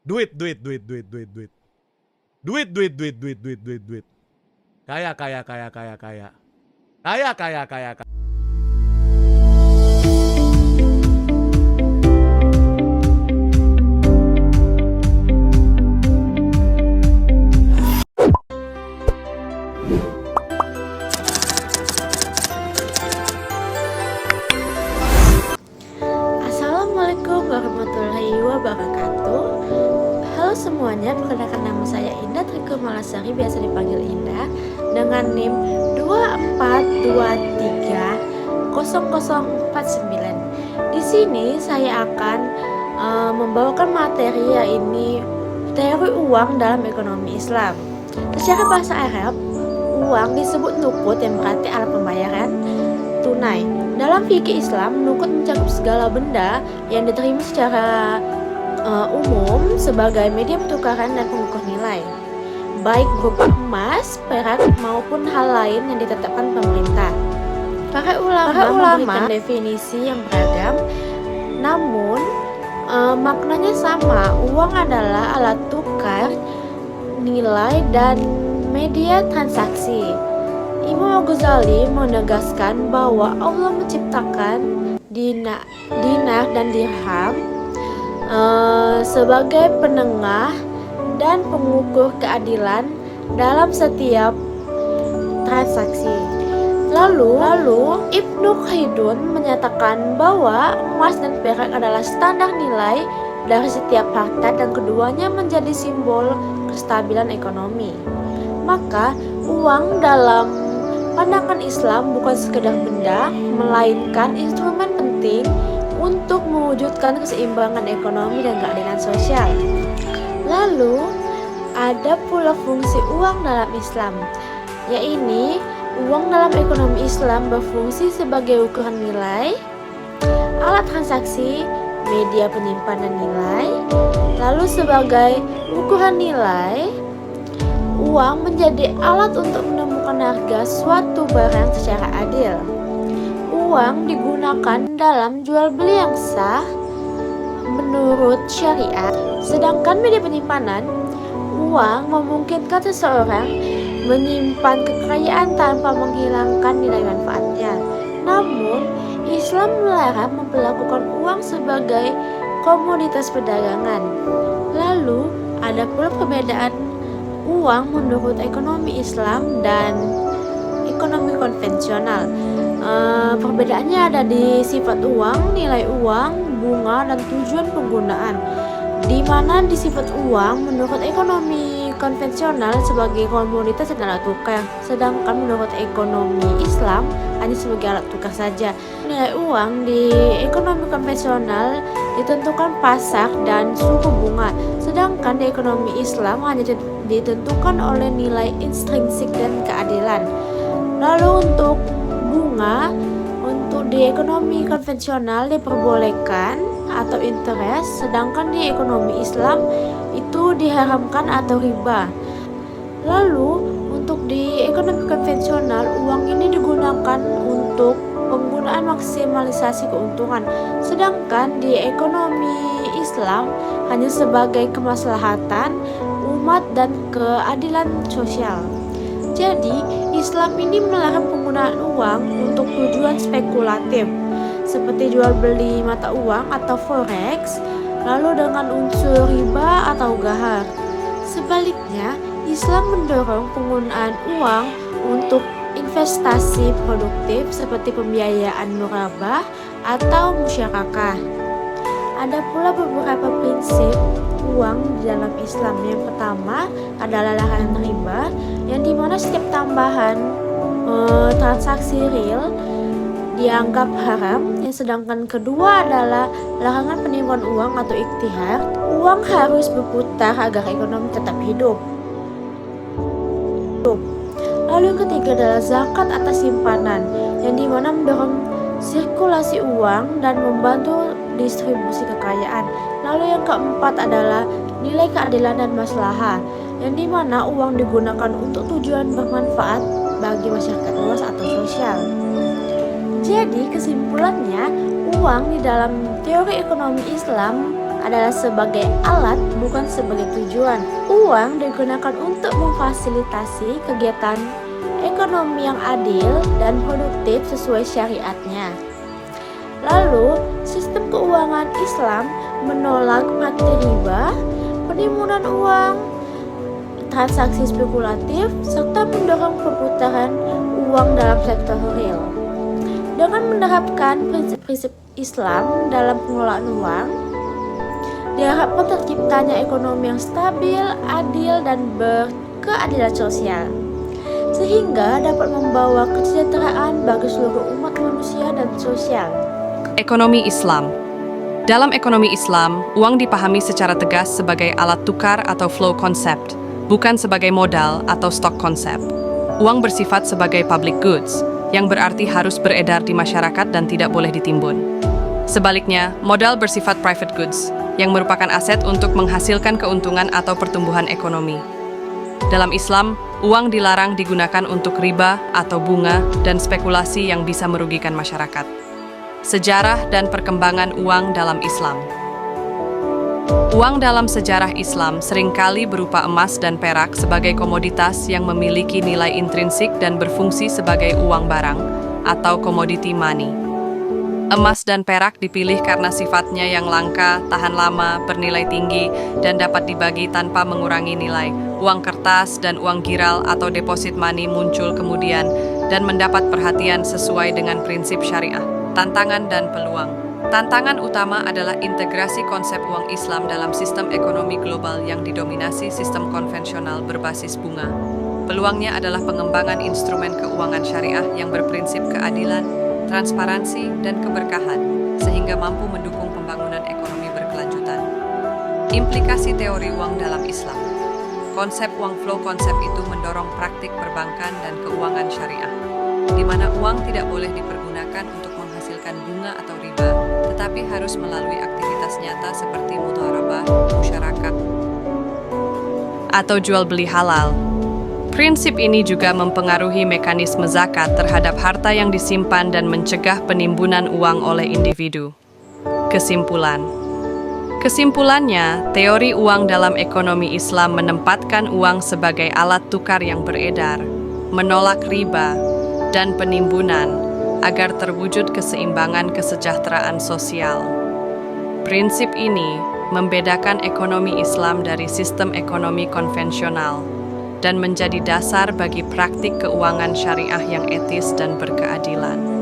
Duit, duit, duit, duit, duit, duit. Duit, duit, duit, duit, duit, duit, duit. Kaya, kaya, kaya, kaya, kaya. Kaya, kaya, kaya, kaya. Assalamualaikum warahmatullahi wabarakatuh. Halo semuanya, perkenalkan nama saya Indah Triko Malasari, biasa dipanggil Indah, dengan NIM 24230049. Di sini saya akan membawakan materi, yaitu teori uang dalam ekonomi Islam. Secara bahasa Arab, uang disebut nukut yang berarti alat pembayaran tunai. Dalam fikih Islam, nukut mencakup segala benda yang diterima secara umum sebagai media pertukaran dan pengukur nilai, baik berupa emas, perak maupun hal lain yang ditetapkan pemerintah. Para ulama memberikan definisi yang beragam, namun maknanya sama. Uang adalah alat tukar nilai dan media transaksi. Imam Al-Ghazali menegaskan bahwa Allah menciptakan dinar dan dirham sebagai penengah dan pengukur keadilan dalam setiap transaksi. Lalu Ibnu Khaldun menyatakan bahwa emas dan perak adalah standar nilai dari setiap harta dan keduanya menjadi simbol kestabilan ekonomi. Maka uang dalam pandangan Islam bukan sekedar benda, melainkan instrumen penting untuk mewujudkan keseimbangan ekonomi dan keadilan sosial. Lalu ada pula fungsi uang dalam Islam, yaitu uang dalam ekonomi Islam berfungsi sebagai ukuran nilai, alat transaksi, media penyimpanan nilai. Lalu sebagai ukuran nilai, uang menjadi alat untuk menemukan harga suatu barang secara adil. Uang digunakan dalam jual beli yang sah menurut syariat, sedangkan media penyimpanan, uang memungkinkan seseorang menyimpan kekayaan tanpa menghilangkan nilai manfaatnya. Namun, Islam melarang memperlakukan uang sebagai komoditas perdagangan. Lalu, ada pula perbedaan uang menurut ekonomi Islam dan ekonomi konvensional. Perbedaannya ada di sifat uang, nilai uang, bunga, dan tujuan penggunaan. Di mana di sifat uang menurut ekonomi konvensional sebagai komoditas dan alat tukar, sedangkan menurut ekonomi Islam hanya sebagai alat tukar saja. Nilai uang di ekonomi konvensional ditentukan pasar dan suku bunga, sedangkan di ekonomi Islam hanya ditentukan oleh nilai intrinsik dan keadilan. Lalu untuk bunga, untuk di ekonomi konvensional diperbolehkan atau interest, sedangkan di ekonomi Islam itu diharamkan atau riba. Lalu untuk di ekonomi konvensional, uang ini digunakan untuk penggunaan maksimalisasi keuntungan, sedangkan di ekonomi Islam hanya sebagai kemaslahatan umat dan keadilan sosial. Jadi, Islam ini melarang penggunaan uang untuk tujuan spekulatif seperti jual beli mata uang atau forex, lalu dengan unsur riba atau gahar. Sebaliknya, Islam mendorong penggunaan uang untuk investasi produktif seperti pembiayaan murabah atau musyarakah. Ada pula beberapa prinsip uang di dalam Islam. Yang pertama adalah larangan riba, yang dimana setiap tambahan transaksi real dianggap haram. Yang sedangkan kedua adalah larangan penipuan uang atau iktihar. Uang harus berputar agar ekonomi tetap hidup. Lalu yang ketiga adalah zakat atas simpanan, yang dimana mendorong sirkulasi uang dan membantu distribusi kekayaan. Lalu yang keempat adalah nilai keadilan dan maslahah, yang dimana uang digunakan untuk tujuan bermanfaat bagi masyarakat luas atau sosial. Jadi kesimpulannya, uang di dalam teori ekonomi Islam adalah sebagai alat, bukan sebagai tujuan. Uang digunakan untuk memfasilitasi kegiatan ekonomi yang adil dan produktif sesuai syariatnya. Lalu, sistem keuangan Islam menolak praktik riba, penimbunan uang, transaksi spekulatif, serta mendorong perputaran uang dalam sektor real. Dengan menerapkan prinsip-prinsip Islam dalam pengelolaan uang, diharapkan terciptanya ekonomi yang stabil, adil, dan berkeadilan sosial, sehingga dapat membawa kesejahteraan bagi seluruh umat manusia dan sosial. Ekonomi Islam. Dalam ekonomi Islam, uang dipahami secara tegas sebagai alat tukar atau flow concept, bukan sebagai modal atau stock concept. Uang bersifat sebagai public goods, yang berarti harus beredar di masyarakat dan tidak boleh ditimbun. Sebaliknya, modal bersifat private goods, yang merupakan aset untuk menghasilkan keuntungan atau pertumbuhan ekonomi. Dalam Islam, uang dilarang digunakan untuk riba atau bunga dan spekulasi yang bisa merugikan masyarakat. Sejarah dan perkembangan uang dalam Islam. Uang dalam sejarah Islam seringkali berupa emas dan perak sebagai komoditas yang memiliki nilai intrinsik dan berfungsi sebagai uang barang atau commodity money. Emas dan perak dipilih karena sifatnya yang langka, tahan lama, bernilai tinggi, dan dapat dibagi tanpa mengurangi nilai. Uang kertas dan uang giral atau deposit money muncul kemudian dan mendapat perhatian sesuai dengan prinsip syariah. Tantangan dan peluang. Tantangan utama adalah integrasi konsep uang Islam dalam sistem ekonomi global yang didominasi sistem konvensional berbasis bunga. Peluangnya adalah pengembangan instrumen keuangan syariah yang berprinsip keadilan, transparansi, dan keberkahan, sehingga mampu mendukung pembangunan ekonomi berkelanjutan. Implikasi teori uang dalam Islam. Konsep uang flow konsep itu mendorong praktik perbankan dan keuangan syariah, di mana uang tidak boleh dipergunakan untuk menghasilkan bunga atau riba, tetapi harus melalui aktivitas nyata seperti mudharabah, musyarakah, atau jual beli halal. Prinsip ini juga mempengaruhi mekanisme zakat terhadap harta yang disimpan dan mencegah penimbunan uang oleh individu. Kesimpulannya, teori uang dalam ekonomi Islam menempatkan uang sebagai alat tukar yang beredar, menolak riba, dan penimbunan agar terwujud keseimbangan kesejahteraan sosial. Prinsip ini membedakan ekonomi Islam dari sistem ekonomi konvensional dan menjadi dasar bagi praktik keuangan syariah yang etis dan berkeadilan.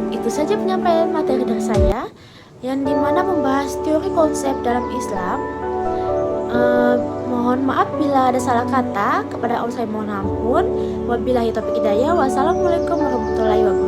Itu saja penyampaian materi dari saya, yang dimana membahas teori konsep dalam Islam. Mohon maaf bila ada salah kata. Kepada Allah saya mohon ampun. Wabillahi taufiq hidayah. Wassalamualaikum warahmatullahi wabarakatuh.